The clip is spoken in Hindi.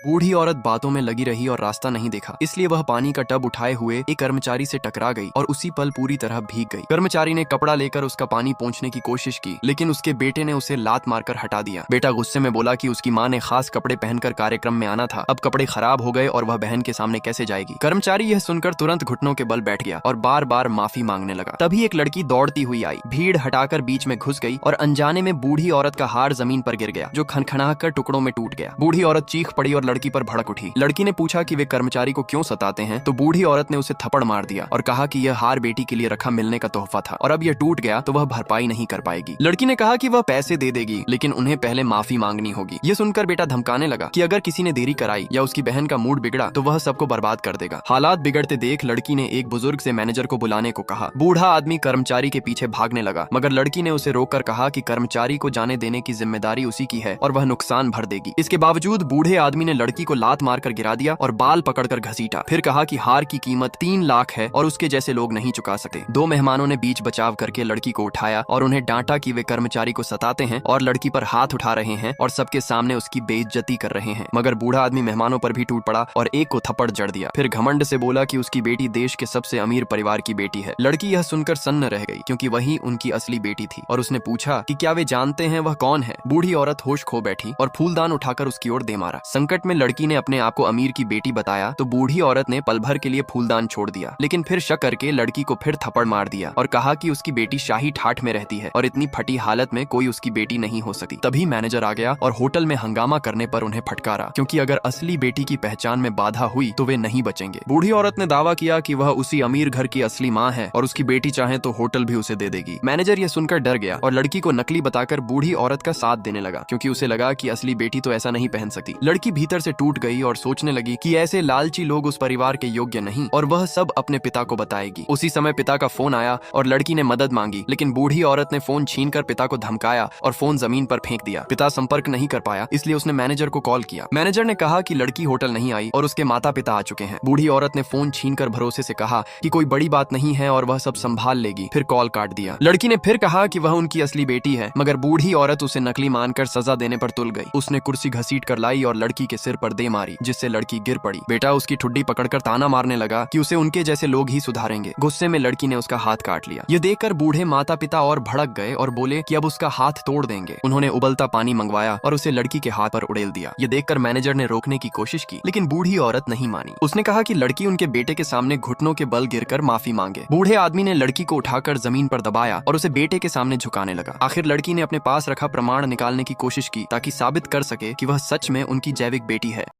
बूढ़ी औरत बातों में लगी रही और रास्ता नहीं देखा, इसलिए वह पानी का टब उठाए हुए एक कर्मचारी से टकरा गई और उसी पल पूरी तरह भीग गई। कर्मचारी ने कपड़ा लेकर उसका पानी पोंछने की कोशिश की, लेकिन उसके बेटे ने उसे लात मारकर हटा दिया। बेटा गुस्से में बोला कि उसकी माँ ने खास कपड़े पहनकर कार्यक्रम में आना था, अब कपड़े खराब हो गए और वह बहन के सामने कैसे जाएगी। कर्मचारी यह सुनकर तुरंत घुटनों के बल बैठ गया और बार बार माफी मांगने लगा। तभी एक लड़की दौड़ती हुई आई, भीड़ हटाकर बीच में घुस गई और अनजाने में बूढ़ी औरत का हार जमीन पर गिर गया, जो खनखनाकर टुकड़ों में टूट गया। बूढ़ी औरत चीख पड़ी और लड़की पर भड़क उठी। लड़की ने पूछा कि वे कर्मचारी को क्यों सताते हैं, तो बूढ़ी औरत ने उसे थप्पड़ मार दिया और कहा कि यह हार बेटी के लिए रखा मिलने का तोहफा था और अब यह टूट गया तो वह भरपाई नहीं कर पाएगी। लड़की ने कहा कि वह पैसे दे देगी, लेकिन उन्हें पहले माफी मांगनी होगी। यह सुनकर बेटा धमकाने लगा कि अगर किसी ने देरी कराई या उसकी बहन का मूड बिगड़ा तो वह सबको बर्बाद कर देगा। हालात बिगड़ते देख लड़की ने एक बुजुर्ग से मैनेजर को बुलाने को कहा। बूढ़ा आदमी कर्मचारी के पीछे भागने लगा, मगर लड़की ने उसे रोककर कहा कि कर्मचारी को जाने देने की जिम्मेदारी उसी की है और वह नुकसान भर देगी। इसके बावजूद बूढ़े आदमी ने लड़की को लात मारकर गिरा दिया और बाल पकड़कर घसीटा, फिर कहा कि हार की कीमत 3 लाख है और उसके जैसे लोग नहीं चुका सकते। 2 मेहमानों ने बीच बचाव करके लड़की को उठाया और उन्हें डांटा कि वे कर्मचारी को सताते हैं और लड़की पर हाथ उठा रहे हैं और सबके सामने उसकी बेइज्जती कर रहे हैं। मगर बूढ़ा आदमी मेहमानों पर भी टूट पड़ा और एक को थप्पड़ जड़ दिया, फिर घमंड से बोला कि उसकी बेटी देश के सबसे अमीर परिवार की बेटी है। लड़की यह सुनकर सन्न रह गई, क्योंकि वही उनकी असली बेटी थी, और उसने पूछा कि क्या वे जानते हैं वह कौन है। बूढ़ी औरत होश खो बैठी और फूलदान उठाकर उसकी ओर दे मारा। संकट में लड़की ने अपने आप को अमीर की बेटी बताया तो बूढ़ी औरत ने पल भर के लिए फूलदान छोड़ दिया, लेकिन फिर शक करके लड़की को फिर थप्पड़ मार दिया और कहा कि उसकी बेटी शाही ठाठ में रहती है और इतनी फटी हालत में कोई उसकी बेटी नहीं हो सकती। तभी मैनेजर आ गया और होटल में हंगामा करने पर उन्हें फटकारा, क्योंकि अगर असली बेटी की पहचान में बाधा हुई तो वे नहीं बचेंगे। बूढ़ी औरत ने दावा किया कि वह उसी अमीर घर की असली माँ है और उसकी बेटी चाहे तो होटल भी उसे दे देगी। मैनेजर यह सुनकर डर गया और लड़की को नकली बताकर बूढ़ी औरत का साथ देने लगा, क्योंकि उसे लगा कि असली बेटी तो ऐसा नहीं पहन सकती। लड़की भीतर से टूट गई और सोचने लगी कि ऐसे लालची लोग उस परिवार के योग्य नहीं और वह सब अपने पिता को बताएगी। उसी समय पिता का फोन आया और लड़की ने मदद मांगी, लेकिन बूढ़ी औरत ने फोन छीनकर पिता को धमकाया और फोन जमीन पर फेंक दिया। पिता संपर्क नहीं कर पाया, इसलिए उसने मैनेजर को कॉल किया। मैनेजर ने कहा कि लड़की होटल नहीं आई और उसके माता पिता आ चुके हैं। बूढ़ी औरत ने फोन छीनकर भरोसे से कहा कि कोई बड़ी बात नहीं है और वह सब संभाल लेगी, फिर कॉल काट दिया। लड़की ने फिर कहा कि वह उनकी असली बेटी है, मगर बूढ़ी औरत उसे नकली मानकर सजा देने पर तुल गई। उसने कुर्सी घसीट कर लाई और लड़की के सिर पर दे मारी, जिससे लड़की गिर पड़ी। बेटा उसकी ठुड्डी पकड़कर ताना मारने लगा कि उसे उनके जैसे लोग ही सुधारेंगे। गुस्से में लड़की ने उसका हाथ काट लिया। यह देखकर बूढ़े माता पिता और भड़क गए और बोले कि अब उसका हाथ तोड़ देंगे। उन्होंने उबलता पानी मंगवाया और उसे लड़की के हाथ पर उड़ेल दिया। यह देखकर मैनेजर ने रोकने की कोशिश की, लेकिन बूढ़ी औरत नहीं मानी। उसने कहा कि लड़की उनके बेटे के सामने घुटनों के बल गिरकर माफी मांगे। बूढ़े आदमी ने लड़की को उठाकर जमीन पर दबाया और उसे बेटे के सामने झुकाने लगा। आखिर लड़की ने अपने पास रखा प्रमाण निकालने की कोशिश की, ताकि साबित कर सके कि वह सच में उनकी जैविक बेटी है।